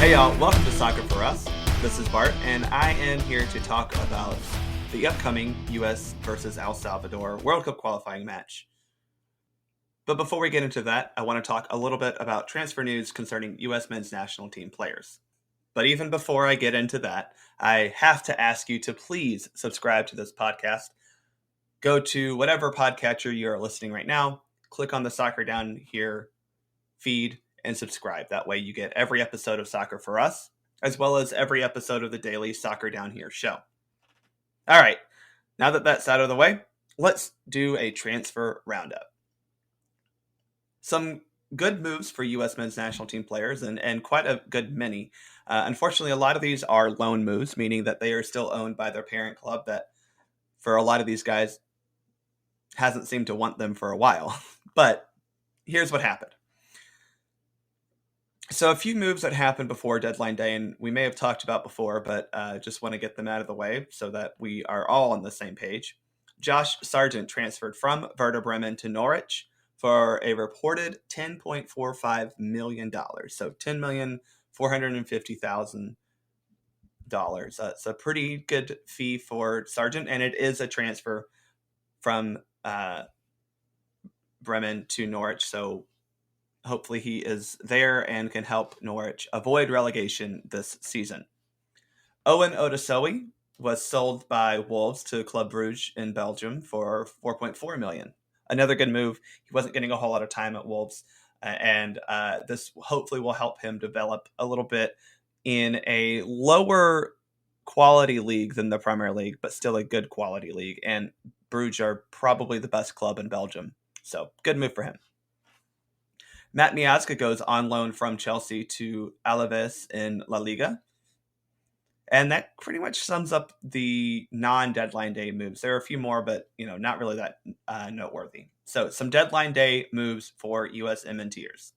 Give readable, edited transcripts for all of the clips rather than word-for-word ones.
Hey y'all, welcome to Soccer for Us. This is Bart, and I am here to talk about the upcoming US versus El Salvador World Cup qualifying match. But before we get into that, I want to talk a little bit about transfer news concerning US men's national team players. But even before I get into that, I have to ask you to please subscribe to this podcast. Go to whatever podcatcher you are listening right now, click on the Soccer Down Here feed, and subscribe. That way you get every episode of Soccer for Us, as well as every episode of the daily Soccer Down Here show. All right, now that that's out of the way, let's do a transfer roundup. Some good moves for U.S. men's national team players, and quite a good many. Unfortunately, a lot of these are loan moves, meaning that they are still owned by their parent club that, for a lot of these guys, hasn't seemed to want them for a while. But here's what happened. So a few moves that happened before deadline day, and we may have talked about before, but just want to get them out of the way so that we are all on the same page. Josh Sargent transferred from Verta Bremen to Norwich for a reported $10.45 million. So $10,450,000. That's a pretty good fee for Sargent, and it is a transfer from Bremen to Norwich. So hopefully he is there and can help Norwich avoid relegation this season. Owen Odasowie was sold by Wolves to Club Brugge in Belgium for $4.4 million. Another good move. He wasn't getting a whole lot of time at Wolves, and this hopefully will help him develop a little bit in a lower quality league than the Premier League, but still a good quality league. And Brugge are probably the best club in Belgium. So good move for him. Matt Miazga goes on loan from Chelsea to Alaves in La Liga. And that pretty much sums up the non-deadline day moves. There are a few more, but not really that noteworthy. So some deadline day moves for USMNTers.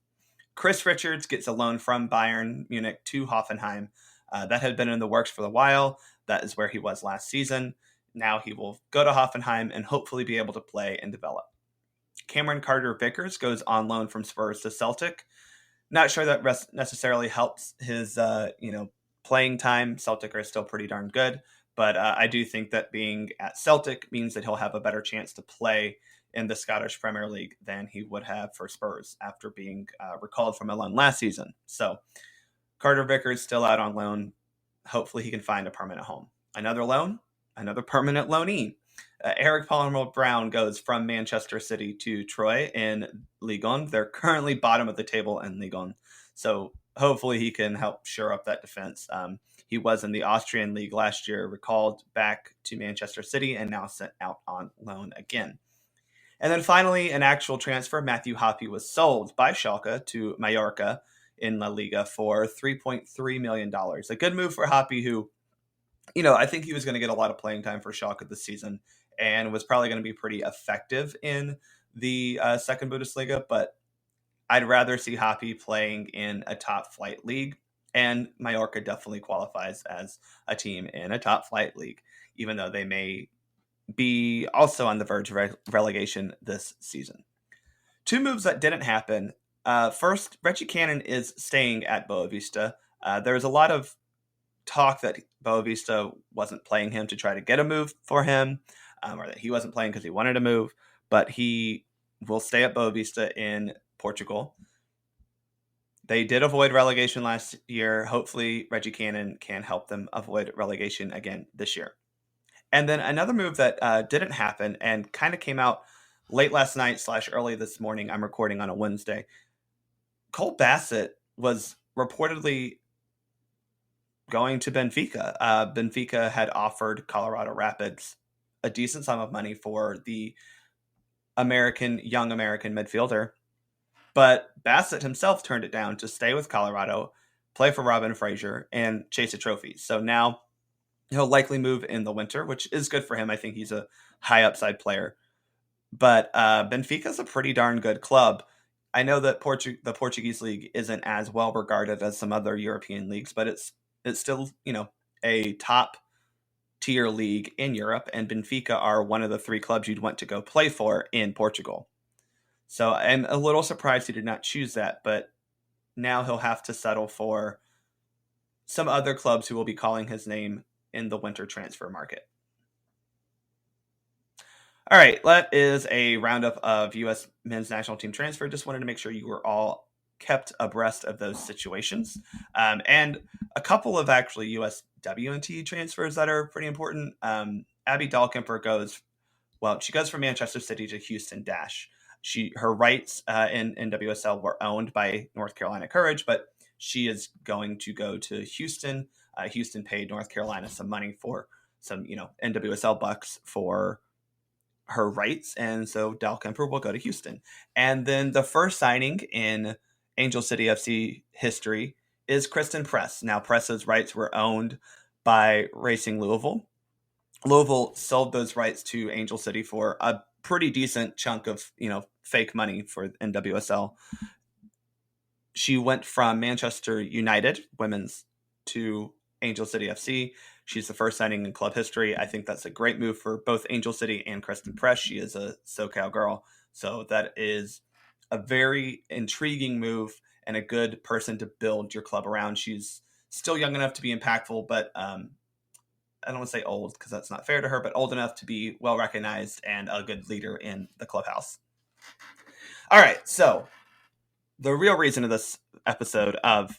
Chris Richards gets a loan from Bayern Munich to Hoffenheim. That had been in the works for a while. That is where he was last season. Now he will go to Hoffenheim and hopefully be able to play and develop. Cameron Carter-Vickers goes on loan from Spurs to Celtic. Not sure that necessarily helps his, playing time. Celtic are still pretty darn good, but I do think that being at Celtic means that he'll have a better chance to play in the Scottish Premier League than he would have for Spurs after being recalled from a loan last season. So Carter-Vickers still out on loan. Hopefully he can find a permanent home. Another permanent loanee. Eric Palmer-Brown goes from Manchester City to Troyes in Ligue 1. They're currently bottom of the table in Ligue 1. So hopefully he can help shore up that defense. He was in the Austrian League last year, recalled back to Manchester City, and now sent out on loan again. And then finally, an actual transfer. Matthew Hoppy was sold by Schalke to Mallorca in La Liga for $3.3 million. A good move for Hoppy, who, I think he was going to get a lot of playing time for Schalke this season and was probably going to be pretty effective in the second Bundesliga, but I'd rather see Hoppy playing in a top flight league, and Mallorca definitely qualifies as a team in a top flight league, even though they may be also on the verge of relegation this season. Two moves that didn't happen. First, Reggie Cannon is staying at Boavista. There's a lot of talk that Boavista wasn't playing him to try to get a move for him, or that he wasn't playing because he wanted to move, but he will stay at Boavista in Portugal. They did avoid relegation last year. Hopefully Reggie Cannon can help them avoid relegation again this year. And then another move that didn't happen and kind of came out late last night / early this morning. I'm recording on a Wednesday. Cole Bassett was reportedly going to Benfica. Benfica had offered Colorado Rapids a decent sum of money for the young American midfielder, but Bassett himself turned it down to stay with Colorado, play for Robin Fraser, and chase a trophy. So now he'll likely move in the winter, which is good for him. I think he's a high upside player. But Benfica's a pretty darn good club. I know that the Portuguese league isn't as well regarded as some other European leagues, but it's still, a top tier league in Europe, and Benfica are one of the three clubs you'd want to go play for in Portugal. So I'm a little surprised he did not choose that, but now he'll have to settle for some other clubs who will be calling his name in the winter transfer market. All right, that is a roundup of U.S. men's national team transfer. Just wanted to make sure you were all kept abreast of those situations. And a couple of actually USWNT transfers that are pretty important. Abby Dahlkemper she goes from Manchester City to Houston Dash. Her rights in WSL were owned by North Carolina Courage, but she is going to go to Houston. Houston paid North Carolina some money for some, NWSL bucks for her rights, and so Dahlkemper will go to Houston. And then the first signing in Angel City FC history is Kristen Press. Now, Press's rights were owned by Racing Louisville. Louisville sold those rights to Angel City for a pretty decent chunk of, fake money for NWSL. She went from Manchester United women's to Angel City FC. She's the first signing in club history. I think that's a great move for both Angel City and Kristen Press. She is a SoCal girl, so that is a very intriguing move and a good person to build your club around. She's still young enough to be impactful, but I don't want to say old because that's not fair to her, but old enough to be well recognized and a good leader in the clubhouse. All right, so the real reason of this episode of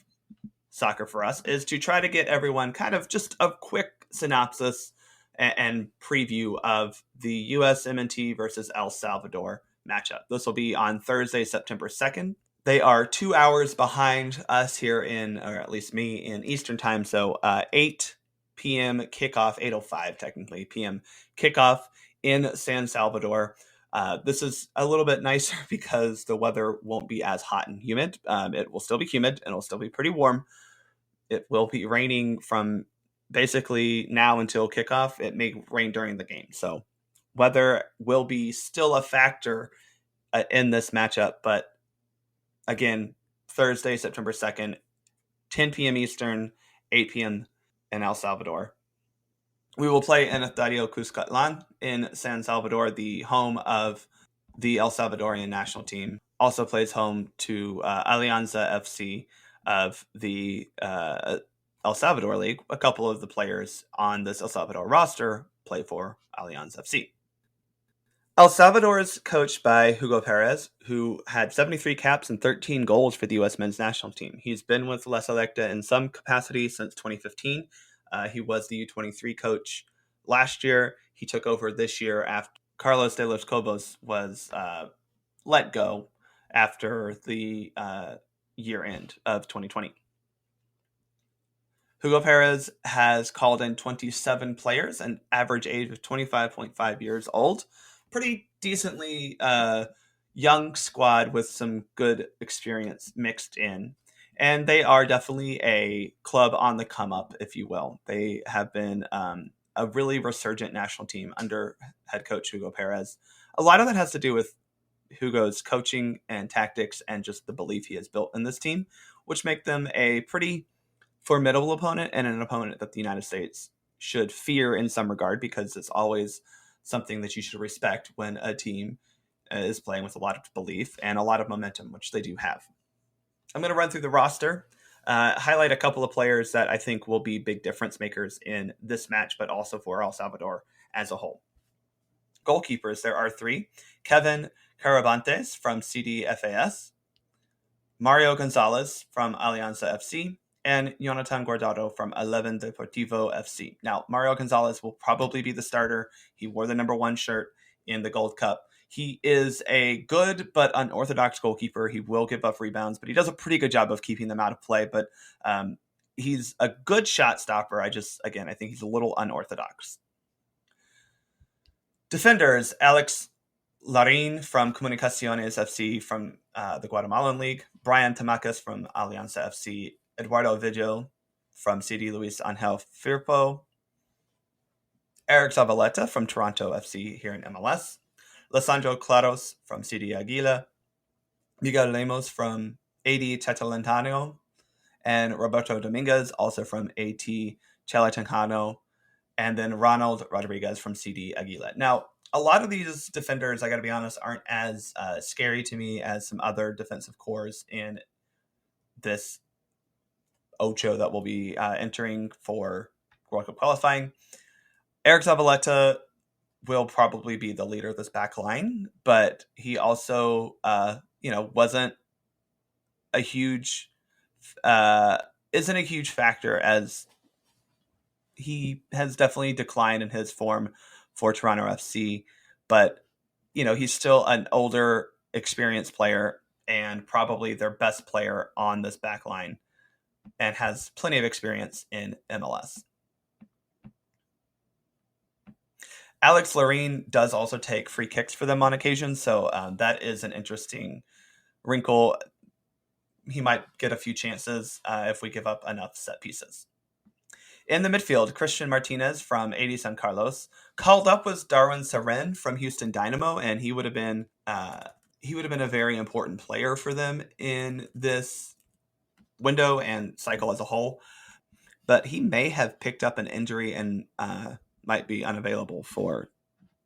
Soccer for Us is to try to get everyone kind of just a quick synopsis and preview of the USMNT versus El Salvador matchup. This will be on Thursday, September 2nd. They are 2 hours behind us here or at least me, in Eastern time. So 8 p.m. kickoff, 8:05 technically p.m. kickoff in San Salvador. This is a little bit nicer because the weather won't be as hot and humid. It will still be humid and it'll still be pretty warm. It will be raining from basically now until kickoff. It may rain during the game. So weather will be still a factor in this matchup. But again, Thursday, September 2nd, 10 p.m. Eastern, 8 p.m. in El Salvador. We will play in Estadio Cuscatlan in San Salvador, the home of the El Salvadorian national team. Also plays home to Alianza FC of the El Salvador League. A couple of the players on this El Salvador roster play for Alianza FC. El Salvador is coached by Hugo Perez, who had 73 caps and 13 goals for the U.S. men's national team. He's been with La Selecta in some capacity since 2015. He was the U23 coach last year. He took over this year after Carlos de los Cobos was let go after the year end of 2020. Hugo Perez has called in 27 players, an average age of 25.5 years old. Pretty decently young squad with some good experience mixed in. And they are definitely a club on the come up, if you will. They have been a really resurgent national team under head coach Hugo Perez. A lot of that has to do with Hugo's coaching and tactics and just the belief he has built in this team, which make them a pretty formidable opponent and an opponent that the United States should fear in some regard, because it's always something that you should respect when a team is playing with a lot of belief and a lot of momentum, which they do have. I'm going to run through the roster, highlight a couple of players that I think will be big difference makers in this match, but also for El Salvador as a whole. Goalkeepers, there are 3. Kevin Carabantes from CDFAS, Mario Gonzalez from Alianza FC, and Jonathan Guardado from 11 Deportivo FC. Now, Mario Gonzalez will probably be the starter. He wore the number 1 shirt in the Gold Cup. He is a good but unorthodox goalkeeper. He will give up rebounds, but he does a pretty good job of keeping them out of play. But he's a good shot stopper. I think he's a little unorthodox. Defenders, Alex Larin from Comunicaciones FC from the Guatemalan League, Brian Tamacas from Alianza FC, Eduardo Vigil from CD Luis Angel Firpo, Eric Zavaleta from Toronto FC here in MLS, Lisandro Claros from CD Aguila, Miguel Lemos from AD Tetalentano, and Roberto Dominguez, also from AT Chalatenango, and then Ronald Rodriguez from CD Aguila. Now, a lot of these defenders, I got to be honest, aren't as scary to me as some other defensive cores in this Ocho that will be entering for World Cup qualifying. Eric Zavaleta will probably be the leader of this back line, but he also, wasn't a huge, isn't a huge factor, as he has definitely declined in his form for Toronto FC, but he's still an older, experienced player and probably their best player on this back line and has plenty of experience in MLS. Alex Loreen does also take free kicks for them on occasion, so that is an interesting wrinkle. He might get a few chances if we give up enough set pieces. In the midfield, Christian Martinez from AD San Carlos called up was Darwin Saren from Houston Dynamo, and he would have been a very important player for them in this window and cycle as a whole. But he may have picked up an injury and might be unavailable for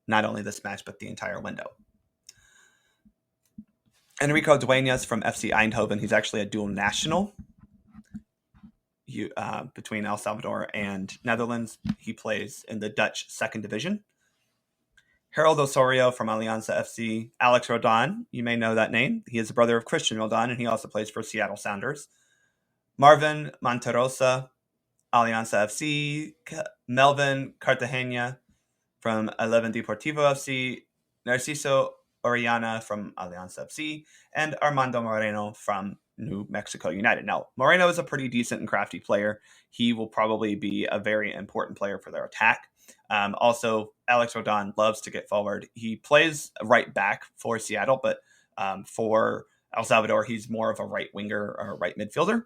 not only this match but the entire window. Enrico Duenas from FC Eindhoven. He's actually a dual national between El Salvador and Netherlands. He plays in the Dutch second division. Harold Osorio from Alianza FC. Alex Rodon, you may know that name. He is the brother of Christian Rodon, and he also plays for Seattle Sounders. Marvin Monterosa, Alianza FC. Melvin Cartagena from Eleven Deportivo FC. Narciso Orellana from Alianza FC. And Armando Moreno from New Mexico United. Now, Moreno is a pretty decent and crafty player. He will probably be a very important player for their attack. Also, Alex Rodon loves to get forward. He plays right back for Seattle, but for El Salvador, he's more of a right winger or right midfielder.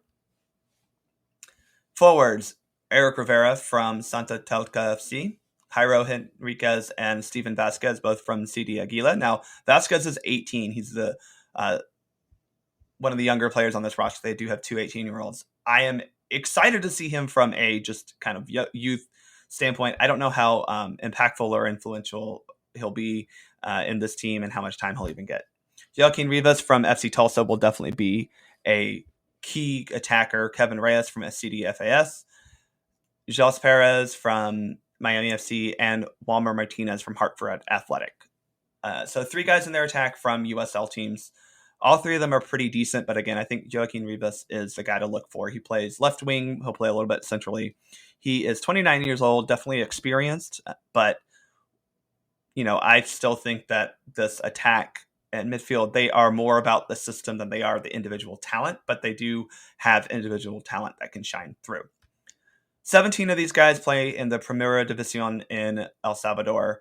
Forwards, Eric Rivera from Santa Telca FC. Jairo Henriquez and Steven Vasquez, both from CD Aguila. Now, Vasquez is 18. He's the one of the younger players on this roster. They do have two 18-year-olds. I am excited to see him from a just kind of youth standpoint. I don't know how impactful or influential he'll be in this team and how much time he'll even get. Joaquin Rivas from FC Tulsa will definitely be a key attacker. Kevin Reyes from SCDFAS. Jos Perez from Miami FC, and Walmer Martinez from Hartford Athletic. So three guys in their attack from USL teams. All three of them are pretty decent, but again, I think Joaquin Rivas is the guy to look for. He plays left wing. He'll play a little bit centrally. He is 29 years old, definitely experienced, but I still think that this attack and midfield, they are more about the system than they are the individual talent, but they do have individual talent that can shine through. 17 of these guys play in the Primera División in El Salvador.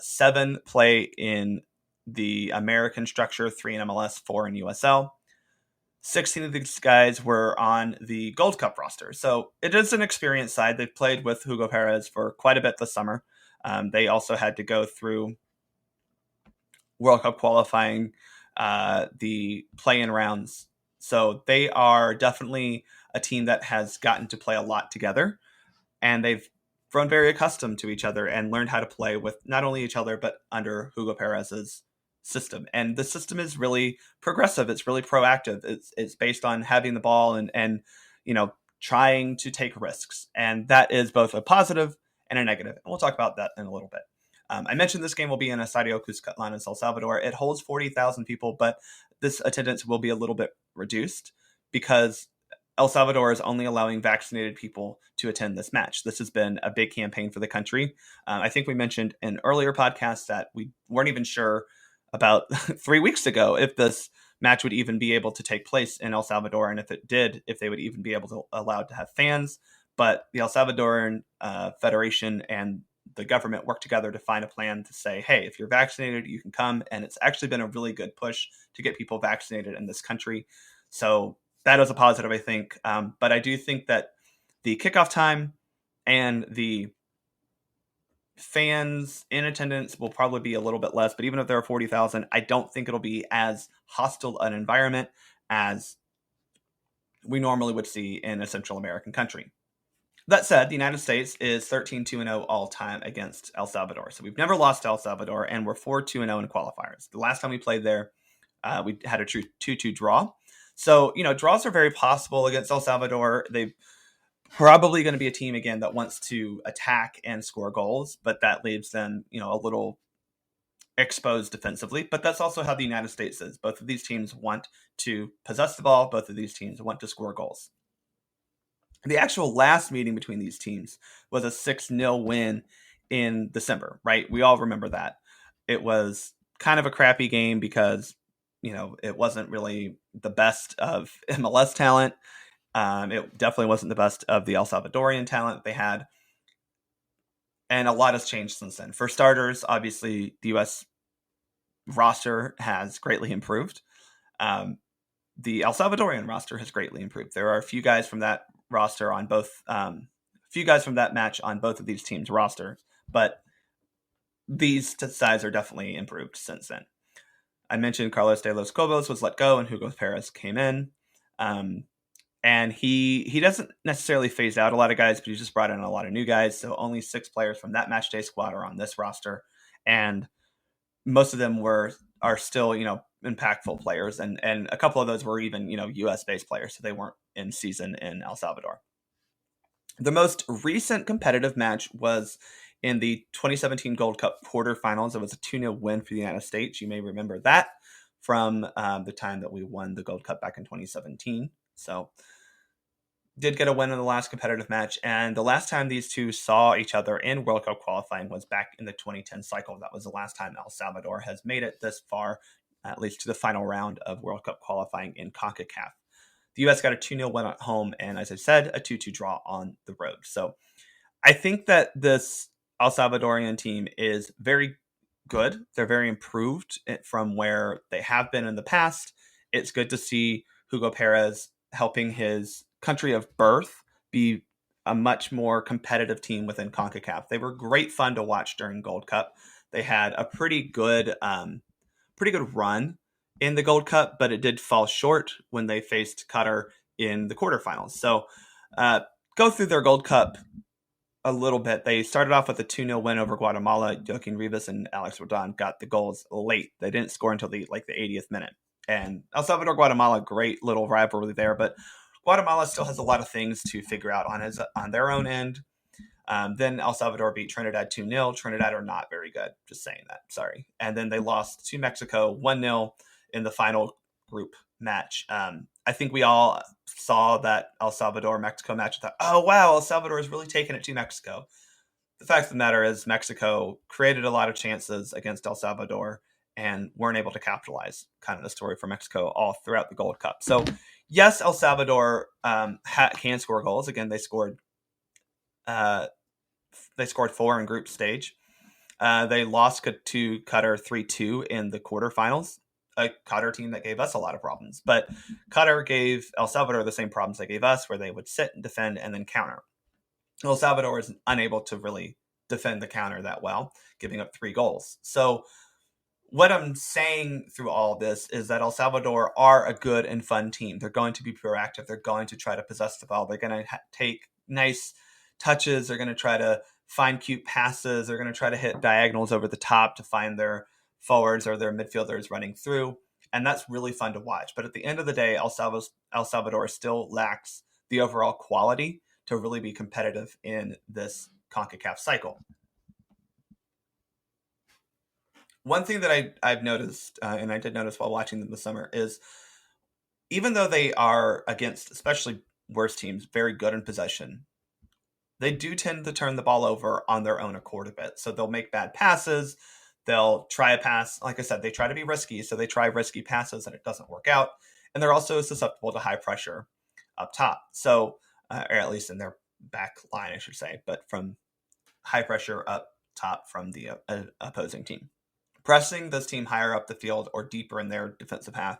7 play in the American structure, 3 in MLS, 4 in USL. 16 of these guys were on the Gold Cup roster. So it is an experienced side. They've played with Hugo Perez for quite a bit this summer. They also had to go through World Cup qualifying, the play-in rounds. So they are definitely a team that has gotten to play a lot together, and they've grown very accustomed to each other and learned how to play with not only each other, but under Hugo Perez's system. And the system is really progressive. It's really proactive. It's based on having the ball and trying to take risks. And that is both a positive and a negative. And we'll talk about that in a little bit. I mentioned this game will be in Estadio Cuscatlán in El Salvador. It holds 40,000 people, but this attendance will be a little bit reduced because El Salvador is only allowing vaccinated people to attend this match. This has been a big campaign for the country. I think we mentioned in earlier podcasts that we weren't even sure about 3 weeks ago if this match would even be able to take place in El Salvador, and if it did, if they would even be able to allowed to have fans. But the El Salvadoran Federation and the government worked together to find a plan to say, hey, if you're vaccinated, you can come. And it's actually been a really good push to get people vaccinated in this country. So that is a positive, I think. But I do think that the kickoff time and the fans in attendance will probably be a little bit less. But even if there are 40,000, I don't think it'll be as hostile an environment as we normally would see in a Central American country. That said, the United States is 13-2-0 all time against El Salvador. So we've never lost to El Salvador, and we're 4-2-0 in qualifiers. The last time we played there, we had a true 2-2 draw. So, draws are very possible against El Salvador. They probably going to be a team again that wants to attack and score goals, but that leaves them, a little exposed defensively. But that's also how the United States is. Both of these teams want to possess the ball. Both of these teams want to score goals. The actual last meeting between these teams was a 6-0 win in December, right? We all remember that. It was kind of a crappy game because, it wasn't really the best of MLS talent. It definitely wasn't the best of the El Salvadorian talent they had. And a lot has changed since then. For starters, obviously, the U.S. roster has greatly improved. The El Salvadorian roster has greatly improved. There are a few guys from that roster on both, from that match on both of these teams' rosters, but these sides are definitely improved since then. I mentioned Carlos de los Cobos was let go and Hugo Perez came in. And he doesn't necessarily phase out a lot of guys, but he just brought in a lot of new guys. So only 6 players from that match day squad are on this roster. And most of them are still, impactful players. And a couple of those were even, US based players. So they weren't in season in El Salvador. The most recent competitive match was in the 2017 Gold Cup quarterfinals. It was a 2-0 win for the United States. You may remember that from the time that we won the Gold Cup back in 2017. So did get a win in the last competitive match. And the last time these two saw each other in World Cup qualifying was back in the 2010 cycle. That was the last time El Salvador has made it this far, at least to the final round of World Cup qualifying in CONCACAF. The U.S. got a 2-0 win at home, and as I said, a 2-2 draw on the road. So I think that this El Salvadorian team is very good. They're very improved from where they have been in the past. It's good to see Hugo Perez helping his country of birth be a much more competitive team within CONCACAF. They were great fun to watch during Gold Cup. They had a pretty good run in the Gold Cup, but it did fall short when they faced Qatar in the quarterfinals. So go through their Gold Cup a little bit. They started off with a 2-0 win over Guatemala. Joaquin Rivas and Alex Rodon got the goals late. They didn't score until the 80th minute. And El Salvador, Guatemala, great little rivalry there, but Guatemala still has a lot of things to figure out on their own end. Then El Salvador beat Trinidad 2-0. Trinidad are not very good. Just saying that. Sorry. And then they lost to Mexico 1-0 in the final group match. I think we all saw that El Salvador-Mexico match and thought, oh, wow, El Salvador is really taking it to Mexico. The fact of the matter is Mexico created a lot of chances against El Salvador and weren't able to capitalize. Kind of the story for Mexico all throughout the Gold Cup. So, yes, El Salvador can score goals. Again, they scored 4 in group stage. They lost to Qatar 3-2 in the quarterfinals. A Qatar team that gave us a lot of problems. But Qatar gave El Salvador the same problems they gave us, where they would sit and defend and then counter. El Salvador is unable to really defend the counter that well, giving up 3 goals. So what I'm saying through all of this is that El Salvador are a good and fun team. They're going to be proactive. They're going to try to possess the ball. They're going to take nice touches. They're going to try to find cute passes. They're going to try to hit diagonals over the top to find their forwards or their midfielders running through. And that's really fun to watch. But at the end of the day, El Salvador still lacks the overall quality to really be competitive in this CONCACAF cycle. One thing that I've noticed, and I did notice while watching them this summer, is even though they are against, especially worse teams, very good in possession, they do tend to turn the ball over on their own accord a bit. So they'll make bad passes. They'll try a pass. Like I said, they try to be risky. So they try risky passes and it doesn't work out. And they're also susceptible to high pressure up top. So, or at least in their back line, I should say, but from high pressure up top from the opposing team. Pressing this team higher up the field or deeper in their defensive half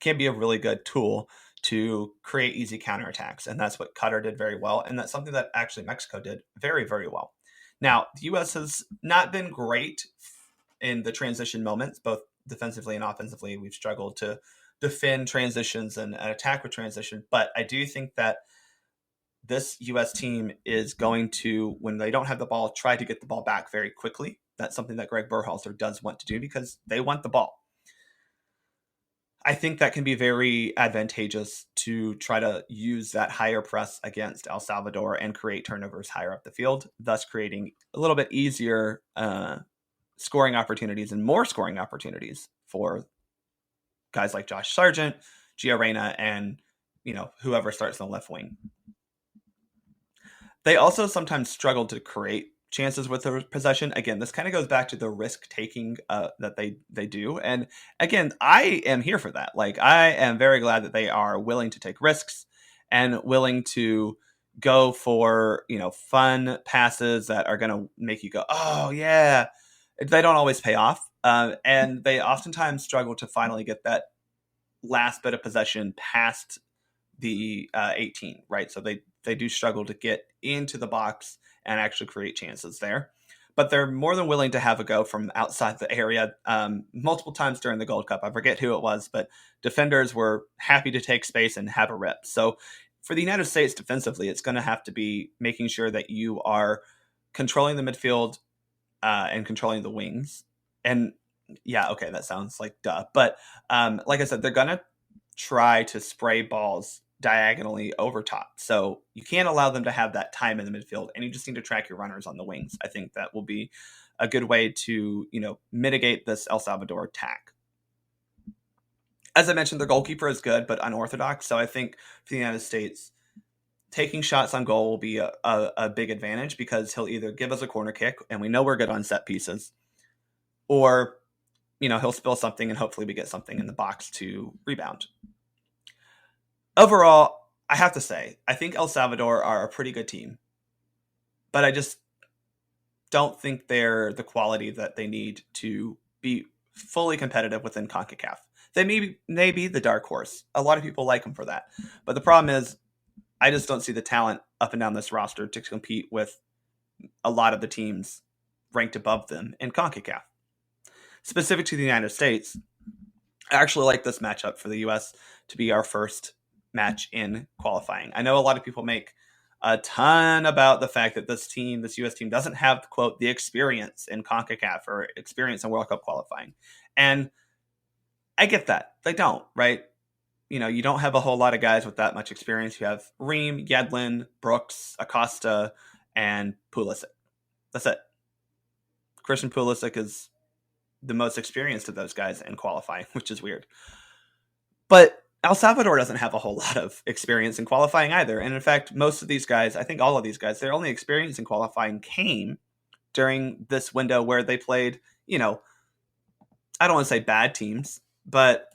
can be a really good tool to create easy counterattacks. And that's what Qatar did very well. And that's something that actually Mexico did very, very well. Now, the U.S. has not been great in the transition moments, both defensively and offensively. We've struggled to defend transitions and attack with transition. But I do think that this U.S. team is going to, when they don't have the ball, try to get the ball back very quickly. That's something that Greg Berhalter does want to do because they want the ball. I think that can be very advantageous to try to use that higher press against El Salvador and create turnovers higher up the field, thus creating a little bit easier scoring opportunities and more scoring opportunities for guys like Josh Sargent, Gio Reyna, and whoever starts in the left wing. They also sometimes struggle to create chances with their possession. Again, this kind of goes back to the risk taking that they do. And again, I am here for that. Like, I am very glad that they are willing to take risks and willing to go for, fun passes that are going to make you go, oh yeah. They don't always pay off. And they oftentimes struggle to finally get that last bit of possession past the 18, right? So they do struggle to get into the box and actually create chances there. But they're more than willing to have a go from outside the area. Multiple times during the Gold Cup, I forget who it was, but defenders were happy to take space and have a rip. So for the United States defensively, it's going to have to be making sure that you are controlling the midfield and controlling the wings. And yeah, okay, that sounds like duh. But like I said, they're going to try to spray balls diagonally over top. So you can't allow them to have that time in the midfield, and you just need to track your runners on the wings. I think that will be a good way to, mitigate this El Salvador attack. As I mentioned, their goalkeeper is good, but unorthodox. So I think for the United States, taking shots on goal will be a big advantage, because he'll either give us a corner kick, and we know we're good on set pieces, or, he'll spill something and hopefully we get something in the box to rebound. Overall, I have to say, I think El Salvador are a pretty good team, but I just don't think they're the quality that they need to be fully competitive within CONCACAF. They may be the dark horse. A lot of people like them for that. But the problem is, I just don't see the talent up and down this roster to compete with a lot of the teams ranked above them in CONCACAF. Specific to the United States, I actually like this matchup for the U.S. to be our first match in qualifying. I know a lot of people make a ton about the fact that this U.S. team doesn't have, quote, the experience in CONCACAF or experience in World Cup qualifying. And I get that. They don't, right? You don't have a whole lot of guys with that much experience. You have Ream, Yedlin, Brooks, Acosta, and Pulisic. That's it. Christian Pulisic is the most experienced of those guys in qualifying, which is weird. But El Salvador doesn't have a whole lot of experience in qualifying either. And in fact, most of these guys, I think all of these guys, their only experience in qualifying came during this window where they played, I don't want to say bad teams, but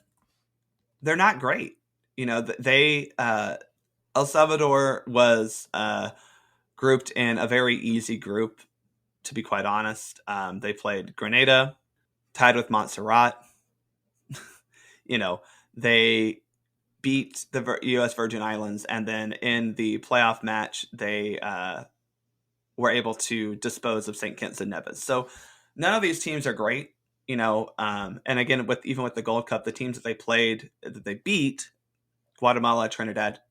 they're not great. El Salvador was grouped in a very easy group, to be quite honest. They played Grenada, tied with Montserrat. They beat the U.S. Virgin Islands, and then in the playoff match, they were able to dispose of St. Kitts and Nevis. So none of these teams are great, and again, even with the Gold Cup, the teams that they beat, Guatemala, Trinidad,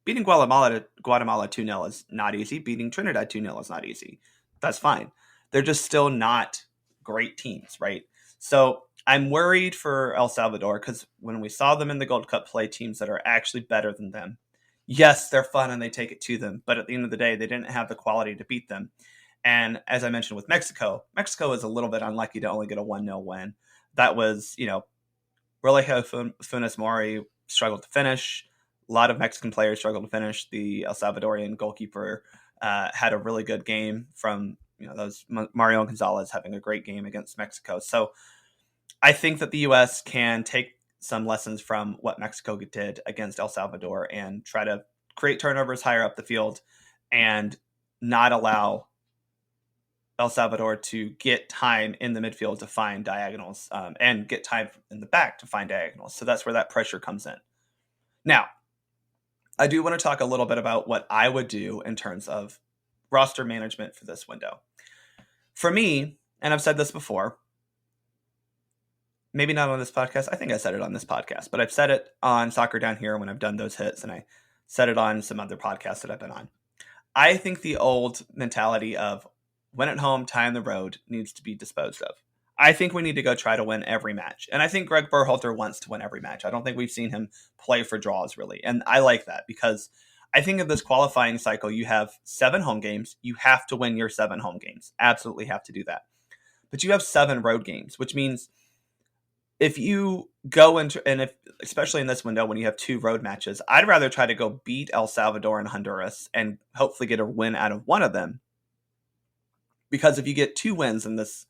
beating Guatemala 2-0 is not easy. Beating Trinidad 2-0 is not easy. That's fine. They're just still not great teams, right? So I'm worried for El Salvador, because when we saw them in the Gold Cup play teams that are actually better than them, yes, they're fun and they take it to them, but at the end of the day, they didn't have the quality to beat them. And as I mentioned with Mexico is a little bit unlucky to only get a 1-0 win. That was, Rolejo Funes Mori struggled to finish. A lot of Mexican players struggled to finish. The El Salvadorian goalkeeper had a really good game from, those Mario Gonzalez having a great game against Mexico. So I think that the U.S. can take some lessons from what Mexico did against El Salvador and try to create turnovers higher up the field and not allow El Salvador to get time in the midfield to find diagonals and get time in the back to find diagonals. So that's where that pressure comes in. Now, I do want to talk a little bit about what I would do in terms of roster management for this window. For me, and I've said this before, maybe not on this podcast. I think I said it on this podcast, but I've said it on Soccer Down Here when I've done those hits, and I said it on some other podcasts that I've been on. I think the old mentality of win at home, tie on the road needs to be disposed of. I think we need to go try to win every match. And I think Greg Berhalter wants to win every match. I don't think we've seen him play for draws, really. And I like that because I think in this qualifying cycle, you have 7 home games. You have to win your 7 home games. Absolutely have to do that. But you have 7 road games, which means if you go into, and if, especially in this window when you have 2 road matches, I'd rather try to go beat El Salvador and Honduras and hopefully get a win out of one of them. Because if you get 2 wins in this,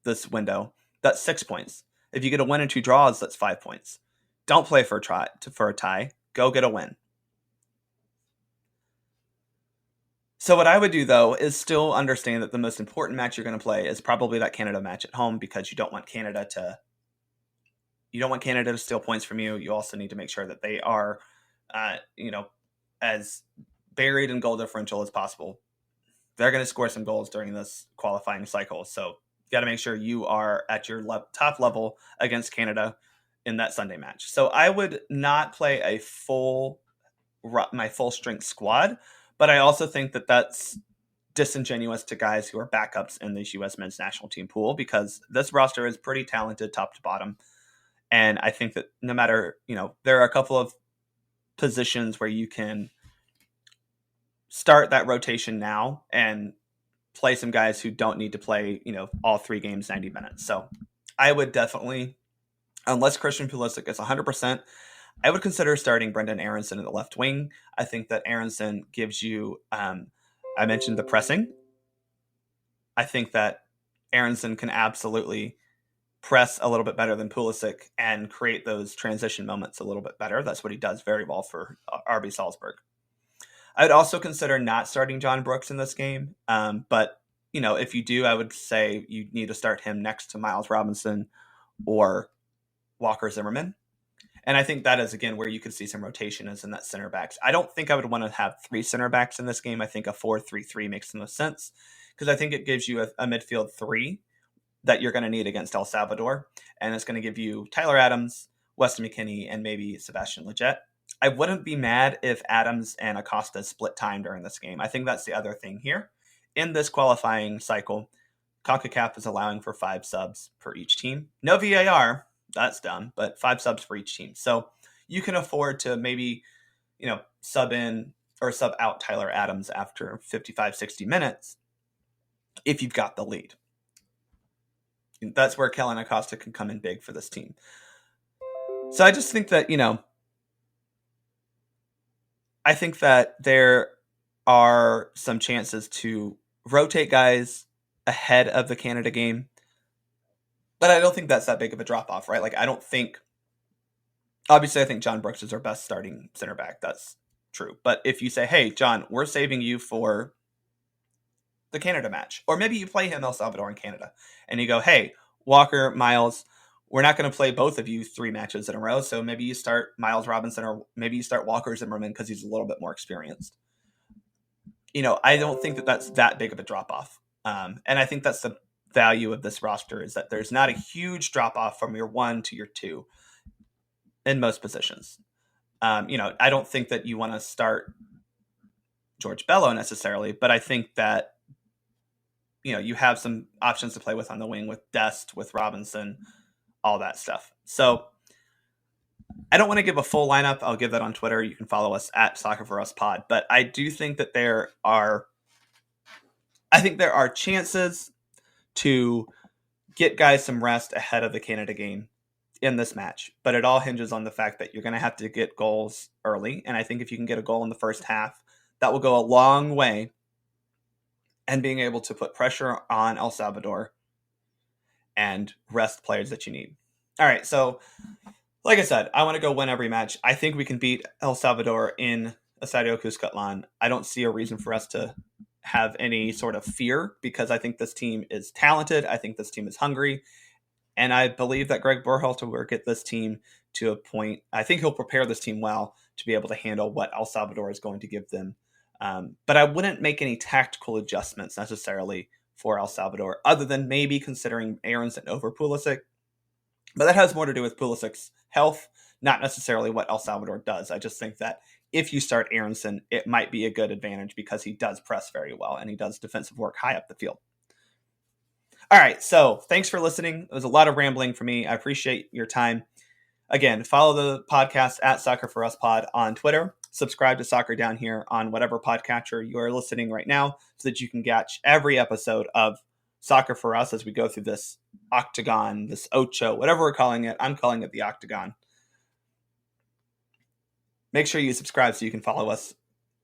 this window, that's 6 points. If you get a win and 2 draws, that's 5 points. Don't play for a tie. Go get a win. So what I would do, though, is still understand that the most important match you're going to play is probably that Canada match at home because you don't want Canada to steal points from you. You also need to make sure that they are, as buried in goal differential as possible. They're going to score some goals during this qualifying cycle. So you got to make sure you are at your top level against Canada in that Sunday match. So I would not play my full strength squad, but I also think that that's disingenuous to guys who are backups in this U.S. men's national team pool because this roster is pretty talented top to bottom. And I think that no matter, there are a couple of positions where you can start that rotation now and play some guys who don't need to play, all 3 games, 90 minutes. So I would definitely, unless Christian Pulisic is 100%, I would consider starting Brendan Aronson in the left wing. I think that Aronson gives you, I mentioned the pressing. I think that Aronson can absolutely press a little bit better than Pulisic and create those transition moments a little bit better. That's what he does very well for RB Salzburg. I would also consider not starting John Brooks in this game. But, if you do, I would say you need to start him next to Miles Robinson or Walker Zimmerman. And I think that is, again, where you could see some rotation is in that center backs. I don't think I would want to have 3 center backs in this game. I think a 4-3-3 makes the most sense because I think it gives you a midfield 3 that you're going to need against El Salvador. And it's going to give you Tyler Adams, Weston McKennie, and maybe Sebastian Lletget. I wouldn't be mad if Adams and Acosta split time during this game. I think that's the other thing here. In this qualifying cycle, CONCACAF is allowing for 5 subs per each team. No VAR, that's dumb, but 5 subs for each team. So you can afford to maybe, sub in or sub out Tyler Adams after 55, 60 minutes if you've got the lead. That's where Kellen Acosta can come in big for this team. So I just think that, I think that there are some chances to rotate guys ahead of the Canada game. But I don't think that's that big of a drop-off, right? Obviously I think John Brooks is our best starting center back. That's true. But if you say, hey, John, we're saving you for the Canada match, or maybe you play him El Salvador and Canada, and you go, hey, Walker, Miles, we're not going to play both of you 3 matches in a row, so maybe you start Miles Robinson or maybe you start Walker Zimmerman because he's a little bit more experienced. I don't think that that's that big of a drop-off. And I think that's the value of this roster is that there's not a huge drop-off from your 1 to your 2 in most positions. I don't think that you want to start George Bello necessarily, but I think that, you have some options to play with on the wing with Dest, with Robinson, all that stuff. So I don't want to give a full lineup. I'll give that on Twitter. You can follow us at Soccer for Us Pod. But I do think that there are chances to get guys some rest ahead of the Canada game in this match. But it all hinges on the fact that you're going to have to get goals early. And I think if you can get a goal in the first half, that will go a long way and being able to put pressure on El Salvador and rest players that you need. All right, so like I said, I want to go win every match. I think we can beat El Salvador in Estadio Cuscatlán. I don't see a reason for us to have any sort of fear because I think this team is talented. I think this team is hungry. And I believe that Greg Berhalter will get this team to a point. I think he'll prepare this team well to be able to handle what El Salvador is going to give them. But I wouldn't make any tactical adjustments necessarily for El Salvador, other than maybe considering Aronson over Pulisic. But that has more to do with Pulisic's health, not necessarily what El Salvador does. I just think that if you start Aronson, it might be a good advantage because he does press very well and he does defensive work high up the field. All right, so thanks for listening. It was a lot of rambling for me. I appreciate your time. Again, follow the podcast at Soccer for Us Pod on Twitter. Subscribe to Soccer Down Here on whatever podcatcher you are listening right now so that you can catch every episode of Soccer for Us as we go through this octagon, this ocho, whatever we're calling it. I'm calling it the octagon. Make sure you subscribe so you can follow us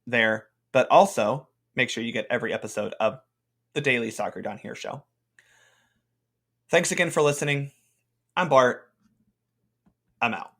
there, but also make sure you get every episode of the Daily Soccer Down Here show. Thanks again for listening. I'm Bart. I'm out.